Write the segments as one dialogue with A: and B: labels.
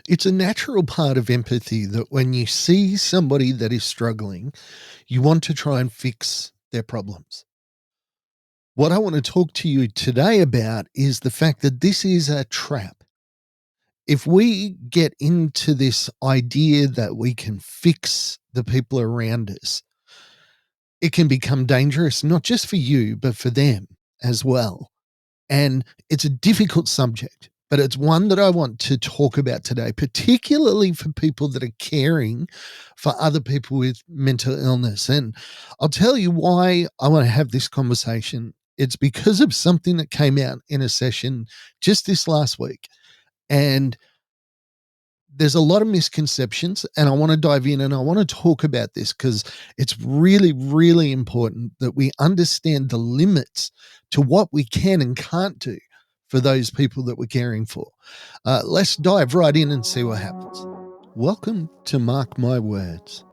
A: It's a natural part of empathy that when you see somebody that is struggling, you want to try and fix their problems. What I want to talk to you today about is the fact that this is a trap. If we get into this idea that we can fix the people around us, it can become dangerous, not just for you, but for them as well. And it's a difficult subject, but it's one that I want to talk about today, particularly for people that are caring for other people with mental illness. And I'll tell you why I want to have this conversation. It's because of something that came out in a session just this last week. And there's a lot of misconceptions, and I want to dive in and I want to talk about this because it's really, really important that we understand the limits to what we can and can't do for those people that we're caring for. Let's dive right in and see what happens. Welcome to Mark My Words.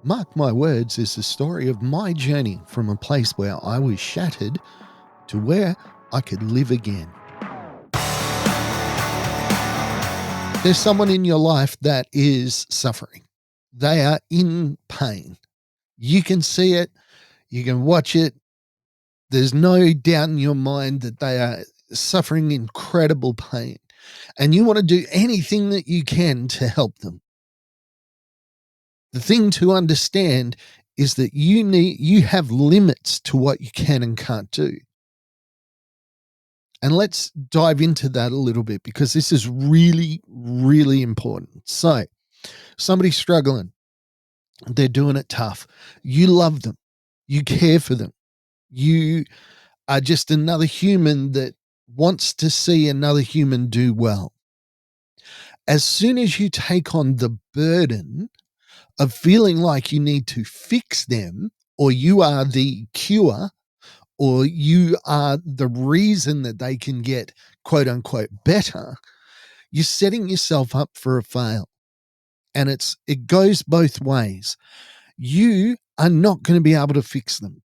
A: Mark My Words is the story of my journey from a place where I was shattered to where I could live again. There's someone in your life that is suffering. They are in pain. You can see it. You can watch it. There's no doubt in your mind that they are suffering incredible pain. And you want to do anything that you can to help them. The thing to understand is that you have limits to what you can and can't do. And let's dive into that a little bit because this is really, really important. So, somebody's struggling. They're doing it tough. You love them. You care for them. You are just another human that wants to see another human do well. As soon as you take on the burden of feeling like you need to fix them, or you are the cure, or you are the reason that they can get quote unquote better, you're setting yourself up for a fail. And it goes both ways. You are not going to be able to fix them.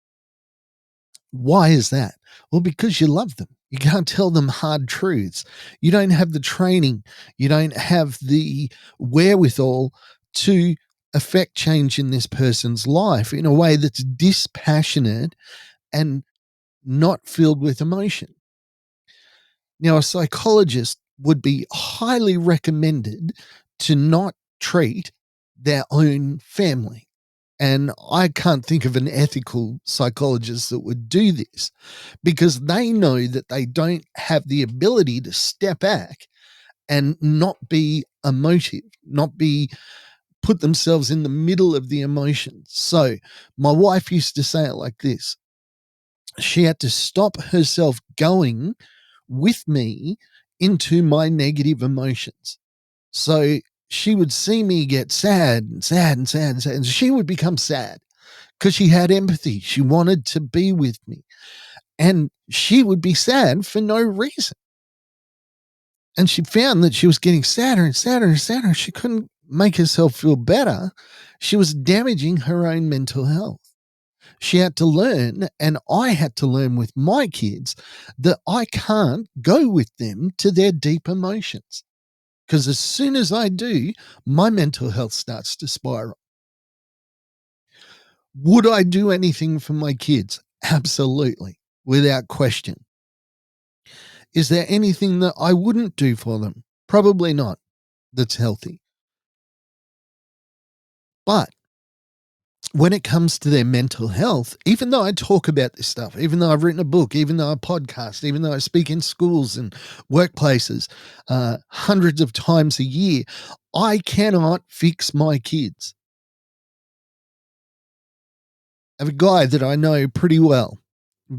A: Why is that? Well, because you love them. You can't tell them hard truths. You don't have the training. You don't have the wherewithal to affect change in this person's life in a way that's dispassionate and not filled with emotion. Now, a psychologist would be highly recommended to not treat their own family. And I can't think of an ethical psychologist that would do this because they know that they don't have the ability to step back and not be emotive, not be put themselves in the middle of the emotions. So my wife used to say it like this. She had to stop herself going with me into my negative emotions. So she would see me get sad and sad and sad and sad, and she would become sad because she had empathy. She wanted to be with me. And she would be sad for no reason. And she found that she was getting sadder and sadder and sadder. She couldn't make herself feel better. She was damaging her own mental health. She had to learn, and I had to learn with my kids, that I can't go with them to their deep emotions. Because as soon as I do, my mental health starts to spiral. Would I do anything for my kids? Absolutely, without question. Is there anything that I wouldn't do for them? Probably not. That's healthy. But when it comes to their mental health, even though I talk about this stuff, even though I've written a book, even though I podcast, even though I speak in schools and workplaces hundreds of times a year, I cannot fix my kids. I have a guy that I know pretty well,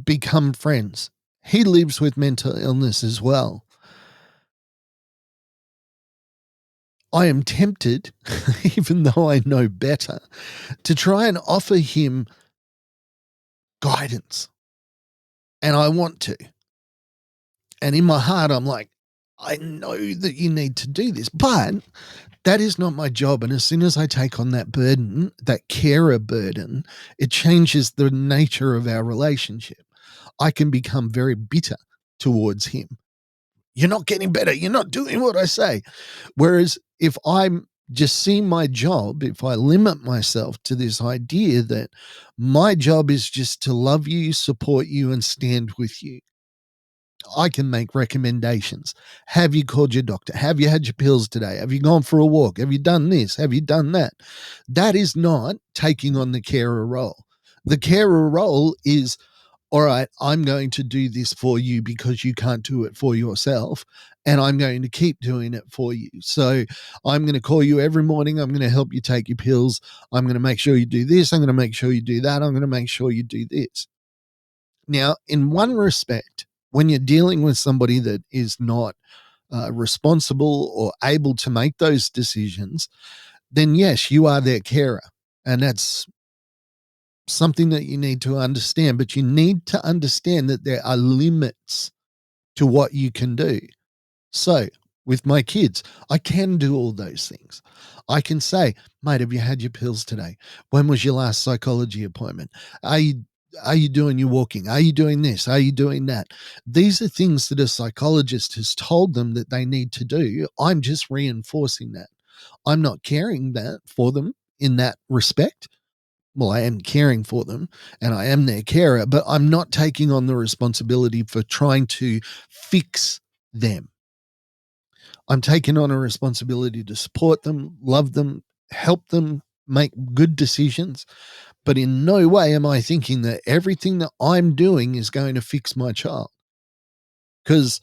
A: become friends. He lives with mental illness as well. I am tempted, even though I know better, to try and offer him guidance. And I want to. And in my heart, I'm like, I know that you need to do this, but that is not my job. And as soon as I take on that burden, that carer burden, it changes the nature of our relationship. I can become very bitter towards him. You're not getting better. You're not doing what I say. Whereas if I'm just seeing my job, if I limit myself to this idea that my job is just to love you, support you, and stand with you, I can make recommendations. Have you called your doctor? Have you had your pills today? Have you gone for a walk? Have you done this? Have you done that? That is not taking on the carer role. The carer role is, all right, I'm going to do this for you because you can't do it for yourself. And I'm going to keep doing it for you. So I'm going to call you every morning. I'm going to help you take your pills. I'm going to make sure you do this. I'm going to make sure you do that. I'm going to make sure you do this. Now, in one respect, when you're dealing with somebody that is not responsible or able to make those decisions, then yes, you are their carer. And that's something that you need to understand. But you need to understand that there are limits to what you can do. So, with my kids, I can do all those things. I can say, mate, have you had your pills today? When was your last psychology appointment? Are you are you doing your walking? Are you doing this? Are you doing that? These are things that a psychologist has told them that they need to do. I'm just reinforcing that. I'm not caring that for them in that respect. Well, I am caring for them and I am their carer, but I'm not taking on the responsibility for trying to fix them. I'm taking on a responsibility to support them, love them, help them make good decisions. But in no way am I thinking that everything that I'm doing is going to fix my child. Because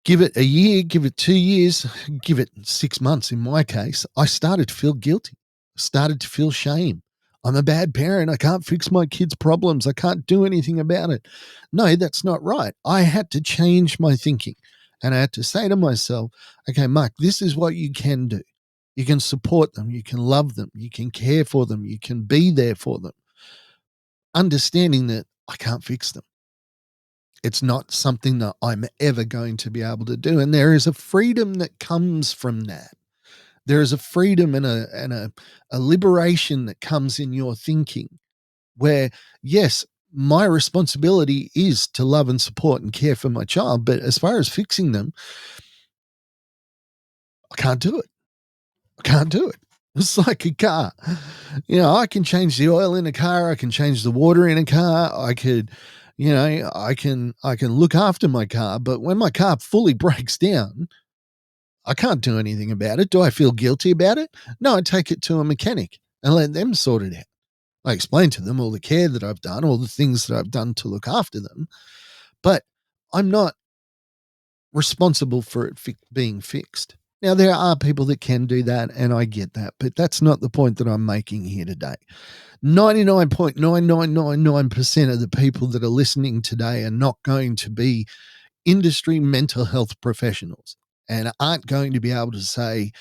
A: give it a year, give it 2 years, give it 6 months in my case, I started to feel guilty, started to feel shame. I'm a bad parent. I can't fix my kids' problems. I can't do anything about it. No, that's not right. I had to change my thinking and I had to say to myself, okay, Mark, this is what you can do. You can support them. You can love them. You can care for them. You can be there for them. Understanding that I can't fix them. It's not something that I'm ever going to be able to do. And there is a freedom that comes from that. There is a freedom and a liberation that comes in your thinking where, yes, my responsibility is to love and support and care for my child. But as far as fixing them, I can't do it. I can't do it. It's like a car. I can change the oil in a car. I can change the water in a car. I could, I can look after my car. But when my car fully breaks down, I can't do anything about it. Do I feel guilty about it? No, I take it to a mechanic and let them sort it out. I explain to them all the care that I've done, all the things that I've done to look after them, but I'm not responsible for it being fixed. Now, there are people that can do that, and I get that, but that's not the point that I'm making here today. 99.9999% of the people that are listening today are not going to be industry mental health professionals and aren't going to be able to say,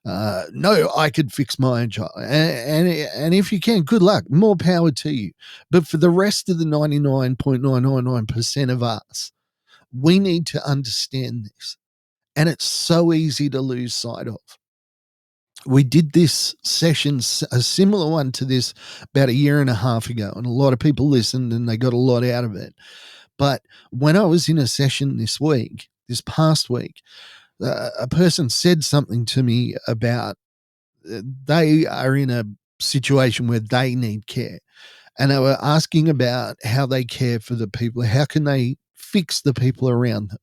A: no, I could fix my own child. And if you can, good luck, more power to you. But for the rest of the 99.999% of us, we need to understand this. And it's so easy to lose sight of. We did this session, a similar one to this, about a year and a half ago, and a lot of people listened and they got a lot out of it. But when I was in a session this past week, a person said something to me about they are in a situation where they need care. And they were asking about how they care for the people. How can they fix the people around them?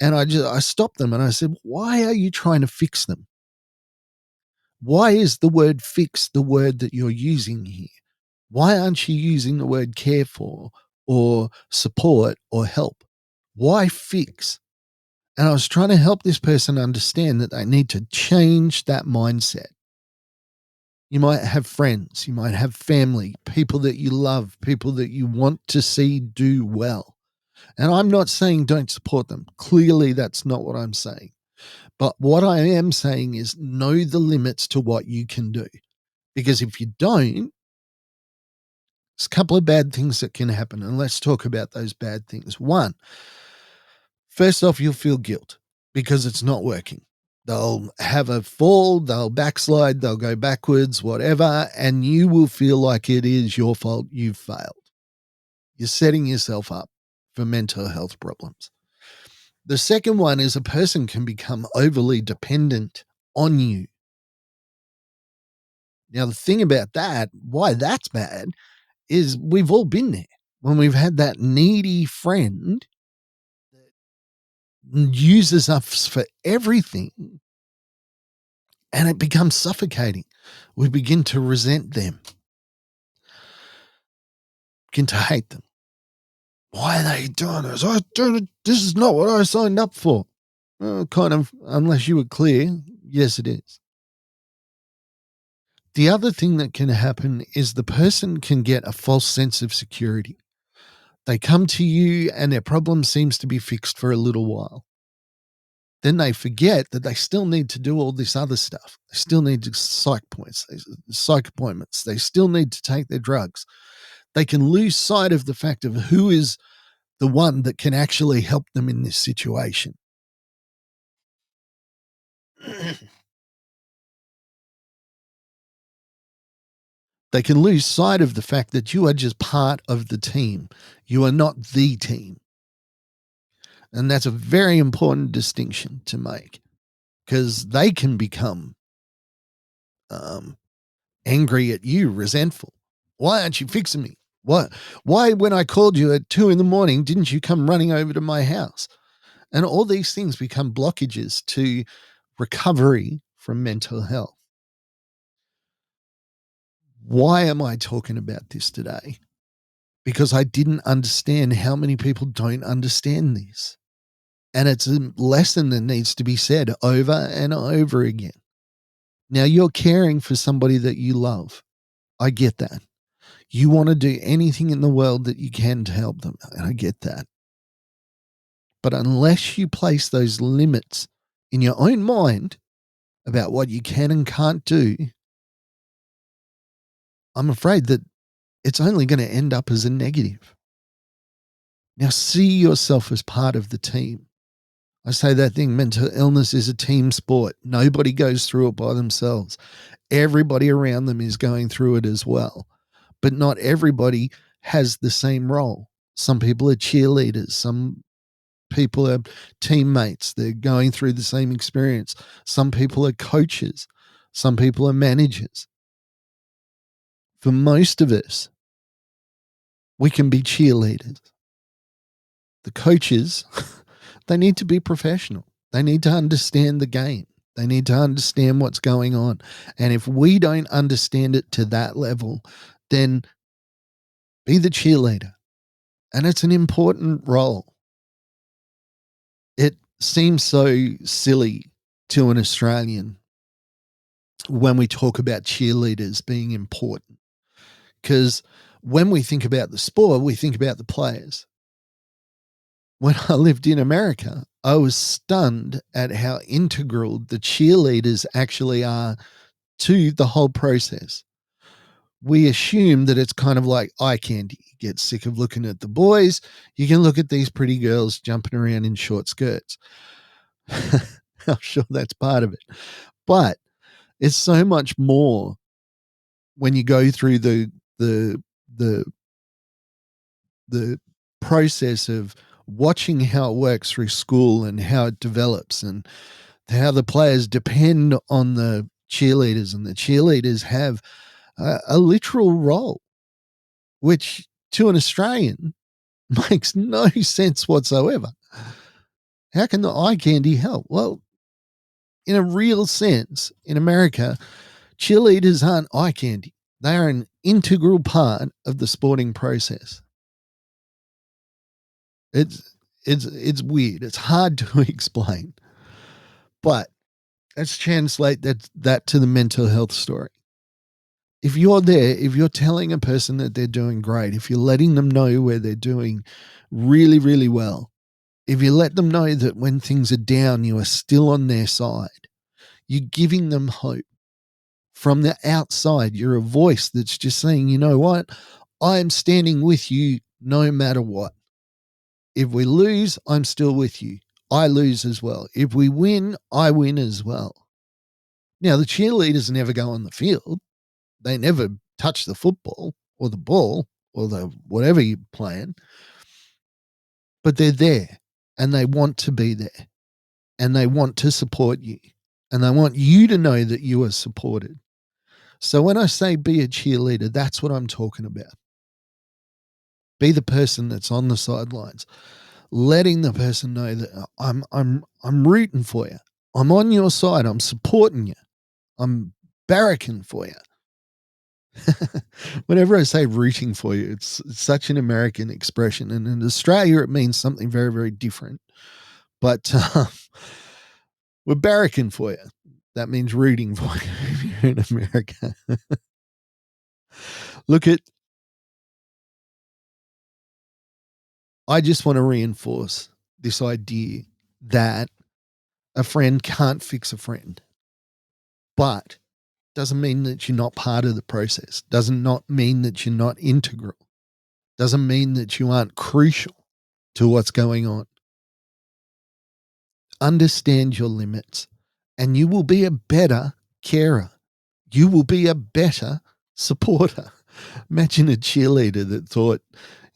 A: And I stopped them and I said, why are you trying to fix them? Why is the word fix the word that you're using here? Why aren't you using the word care for or support or help? Why fix? And I was trying to help this person understand that they need to change that mindset. You might have friends, you might have family, people that you love, people that you want to see do well. And I'm not saying don't support them. Clearly, that's not what I'm saying. But what I am saying is know the limits to what you can do. Because if you don't, there's a couple of bad things that can happen. And let's talk about those bad things. One, first off, you'll feel guilt because it's not working. They'll have a fall, they'll backslide, they'll go backwards, whatever, and you will feel like it is your fault. You've failed. You're setting yourself up for mental health problems. The second one is a person can become overly dependent on you. Now, the thing about that, why that's bad, is we've all been there when we've had that needy friend that uses us for everything and it becomes suffocating. We begin to resent them, begin to hate them. Why are they doing this? This is not what I signed up for. Well, kind of, unless you were clear, yes, it is. The other thing that can happen is the person can get a false sense of security. They come to you and their problem seems to be fixed for a little while. Then they forget that they still need to do all this other stuff. They still need to psych appointments. They still need to take their drugs. They can lose sight of the fact of who is the one that can actually help them in this situation. They can lose sight of the fact that you are just part of the team. You are not the team. And that's a very important distinction to make because they can become angry at you, resentful. Why aren't you fixing me? Why, when I called you at 2 a.m, didn't you come running over to my house? And all these things become blockages to recovery from mental health. Why am I talking about this today? Because I didn't understand how many people don't understand this. And it's a lesson that needs to be said over and over again. Now, you're caring for somebody that you love. I get that. You want to do anything in the world that you can to help them. And I get that. But unless you place those limits in your own mind about what you can and can't do, I'm afraid that it's only going to end up as a negative. Now, see yourself as part of the team. I say that thing, mental illness is a team sport. Nobody goes through it by themselves. Everybody around them is going through it as well. But not everybody has the same role. Some people are cheerleaders. Some people are teammates. They're going through the same experience. Some people are coaches. Some people are managers. For most of us, we can be cheerleaders. The coaches, they need to be professional. They need to understand the game. They need to understand what's going on. And if we don't understand it to that level, then be the cheerleader. And it's an important role. It seems so silly to an Australian when we talk about cheerleaders being important. Because when we think about the sport, we think about the players. When I lived in America, I was stunned at how integral the cheerleaders actually are to the whole process. We assume that it's kind of like eye candy. You get sick of looking at the boys. You can look at these pretty girls jumping around in short skirts. I'm sure that's part of it. But it's so much more when you go through the the the process of watching how it works through school and how it develops and how the players depend on the cheerleaders and the cheerleaders have a literal role, which to an Australian makes no sense whatsoever. How can the eye candy help? Well, in a real sense, in America, cheerleaders aren't eye candy. They are an integral part of the sporting process. It's weird. It's hard to explain. But let's translate that to the mental health story. If you're there, if you're telling a person that they're doing great, if you're letting them know where they're doing really, really well, if you let them know that when things are down, you are still on their side, you're giving them hope. From the outside, you're a voice that's just saying, you know what? I am standing with you no matter what. If we lose, I'm still with you. I lose as well. If we win, I win as well. Now, the cheerleaders never go on the field. They never touch the football or the ball or the whatever you're playing, but they're there and they want to be there and they want to support you. and they want you to know that you are supported. So when I say be a cheerleader, that's what I'm talking about. Be the person that's on the sidelines, letting the person know that I'm rooting for you. I'm on your side. I'm supporting you. I'm barracking for you. Whenever I say rooting for you, it's such an American expression. And in Australia, it means something very, very different. But we're barracking for you. That means rooting for you if you're in America. Look at, I just want to reinforce this idea that a friend can't fix a friend, but doesn't mean that you're not part of the process. Doesn't not mean that you're not integral. Doesn't mean that you aren't crucial to what's going on. Understand your limits, and you will be a better carer. You will be a better supporter. Imagine a cheerleader that thought,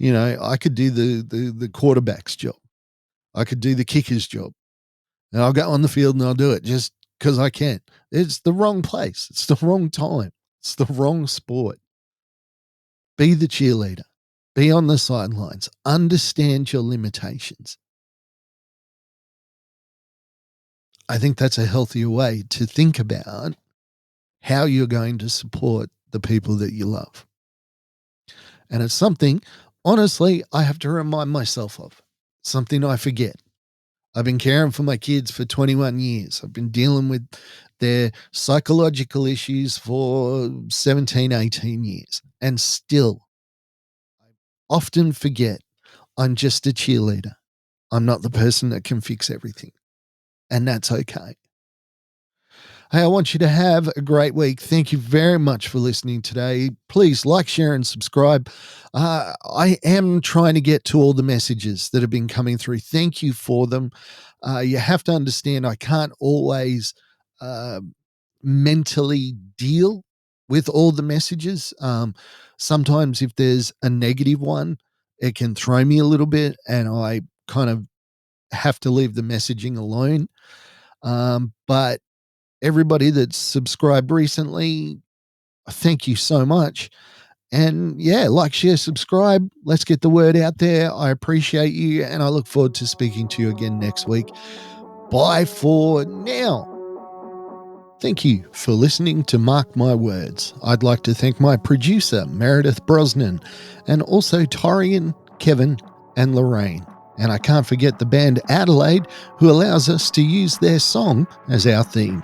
A: I could do the quarterback's job. I could do the kicker's job. And I'll go on the field and I'll do it just because I can. It's the wrong place. It's the wrong time. It's the wrong sport. Be the cheerleader. Be on the sidelines. Understand your limitations. I think that's a healthier way to think about how you're going to support the people that you love. And it's something, honestly, I have to remind myself of. Something I forget. I've been caring for my kids for 21 years. I've been dealing with their psychological issues for 17, 18 years. And still, I often forget I'm just a cheerleader. I'm not the person that can fix everything. And that's okay. Hey, I want you to have a great week. Thank you very much for listening today. Please like, share, and subscribe. I am trying to get to all the messages that have been coming through. Thank you for them. You have to understand, I can't always mentally deal with all the messages. Sometimes, if there's a negative one, it can throw me a little bit, and I kind of have to leave the messaging alone. But everybody that's subscribed recently, thank you so much. And yeah, like, share, subscribe. Let's get the word out there. I appreciate you, and I look forward to speaking to you again next week. Bye for now. Thank you for listening to Mark My Words. I'd like to thank my producer, Meredith Brosnan, and also Torian, Kevin, and Lorraine. And I can't forget the band Adelaide, who allows us to use their song as our theme.